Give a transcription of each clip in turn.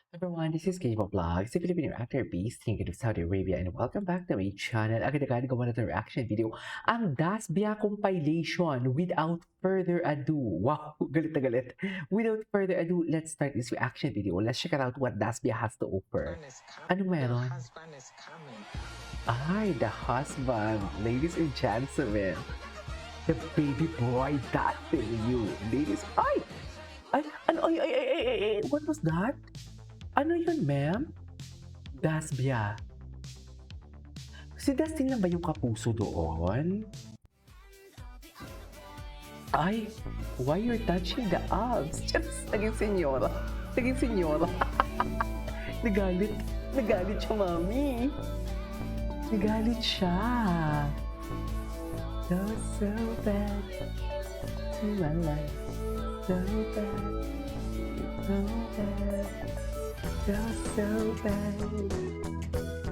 Everyone, this is K-pop Vlogs, a Filipino actor based in Saudi Arabia, and welcome back to my channel. Agad-agad gawa natin reaction video, ang Dasbia compilation. Without further ado, wow, galit na galit. Without further ado, let's start this reaction video. Let's check out what Dasbia has to offer. Ano meron? Ay, the husband, ladies and gentlemen. The baby boy, that thing you, ladies. Ay! Ano, what was that? Ano yun, ma'am? Dasbia. Si Dustin lang ba yung kapuso doon? Ay, why you're touching the abs? Just, naging senyora. Naging senyora. Nagalit. Nagalit siya, mami. Nagalit siya. So bad. To my life. So bad. So bad. So bad.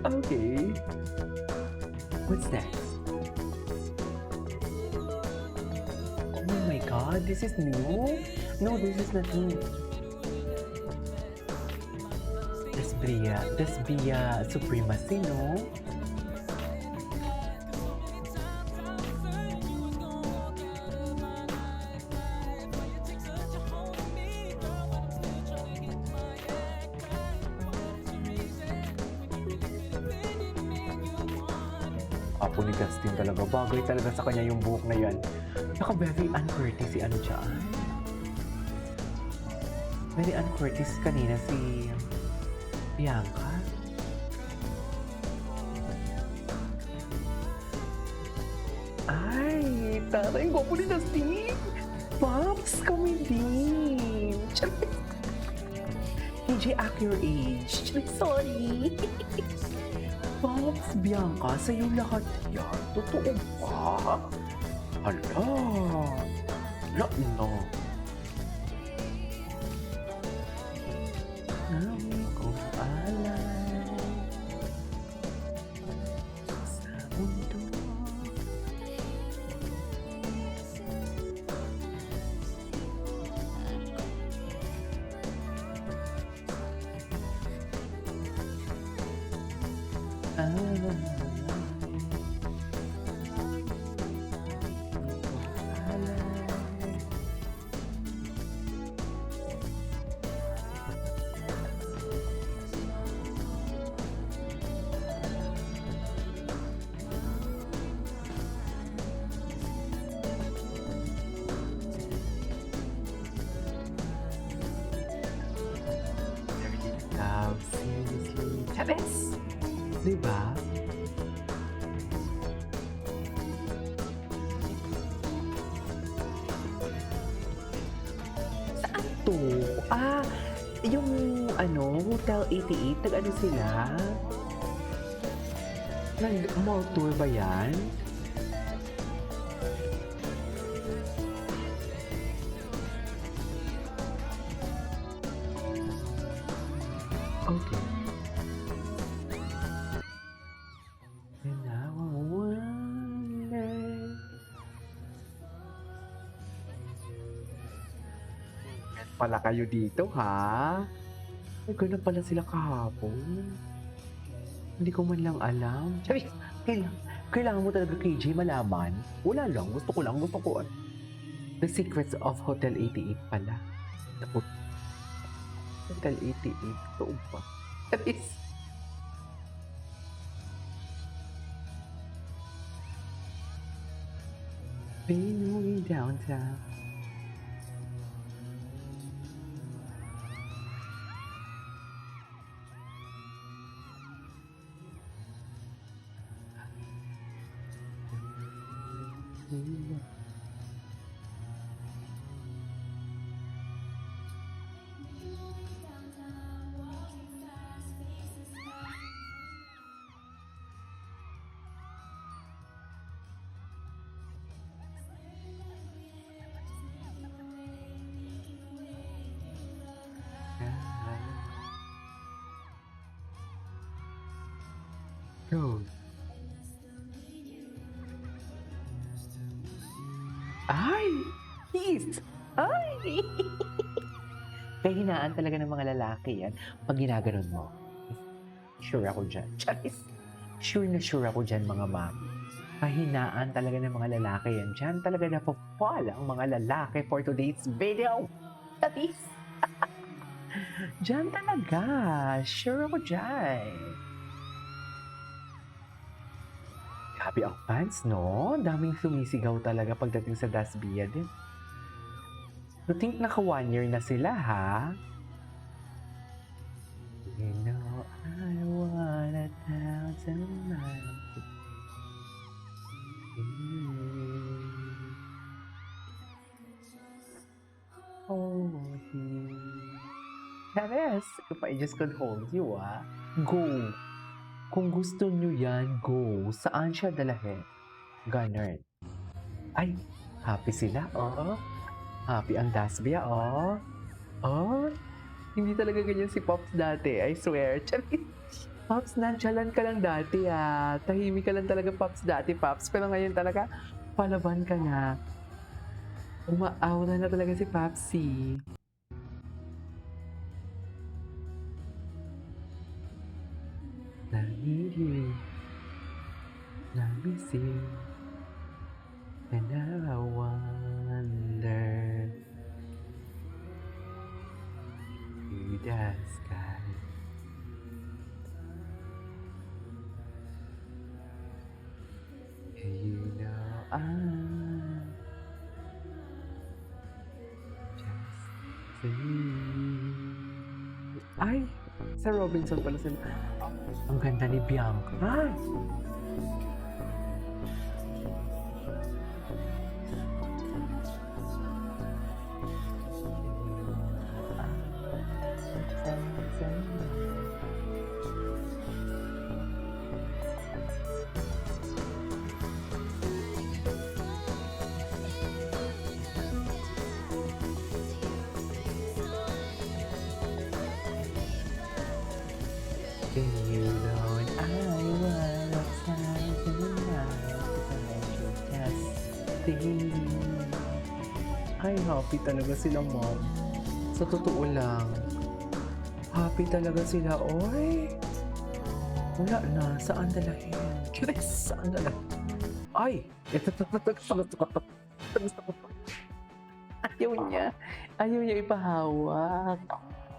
Okay. What's next? Oh my god, this is new? No, this is not new. That's Bria Supremacy, no? Apo ni Dustin talaga. Bagay talaga sa kanya yung buhok na yan. Saka very uncourteous si ano dyan. Very uncourteous kanina si Bianca. Ay, taray, gwapo ni Dustin. Pops, kami din. KJ, act your age. Sorry. Pops, Bianca, sa'yo lahat yan. Totoo ba? Hala. Hala, no. Nami kong alay sa mundo. Love, seriously. Charis! Diba? Saan to? Ah, yung ano, Hotel 88, nag-ano sila? Nag-mall tour ba yan? Okay. And now I wonder. Pala kayo dito, ha? Ay, ganun pala sila kahapon. Hindi ko man lang alam. Sabi, kailangan mo talaga KJ malaman. Wala lang, gusto ko. The Secrets of Hotel 88 pala. Hotel 88, totoo ba? Sabi, been moving downtown. Go. Ay! Kiss! Ay! Kahinaan talaga ng mga lalaki yan pag ginaganon mo. Sure ako dyan. Charis! Sure na sure ako dyan, mga mami. Kahinaan talaga ng mga lalaki yan. Dyan talaga napapal ang mga lalaki for today's video. Charis! Dyan talaga. Sure ako dyan. Grabe ang fans, no? Daming sumisigaw talaga pagdating sa Dasbia din. You think naka 1 year na sila, ha? You know, I want 1,000 miles to be. Hold you. Charis, if I just could hold you, Go. Kung gusto nyo yan, go. Saan siya dalahin? Ganun. Ay, happy sila, oh. Happy ang Dasbia, oh. Oh, hindi talaga ganyan si Pops dati, I swear. Charis. Pops, nonchalant ka lang dati, Tahimik ka lang talaga, Pops, dati, Pops. Pero ngayon talaga, palaban ka na. Umaaura na talaga si Popsy. I need you. I miss you. And I wonder who the sky. You know I'm just see. Ay! Sa Robinson pala sila. Ang ganda ni Bianca. Ay! You know, and I wanna time tonight just see. Ay, happy talaga sila, mom. Sa totoo lang. Happy talaga sila, oy. Wala na, saan dalahin? Charis, saan dalahin? Ay! Ayaw niya. Ayaw niya ipahawak.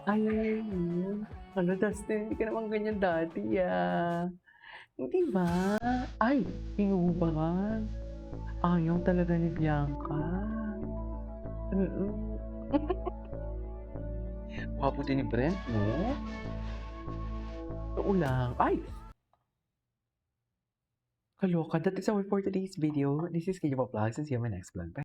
Ayaw niya. Ano, Dustin, hindi ka naman ganyan dati, Hindi ba? Ay, hinubaran. Ayaw talaga ni Bianca. Wapo din ni Brent, no? Totoo lang. Ay! Kaloka. That is all for today's video. This is Kayo Vlogs and see you on my next vlog. Bye!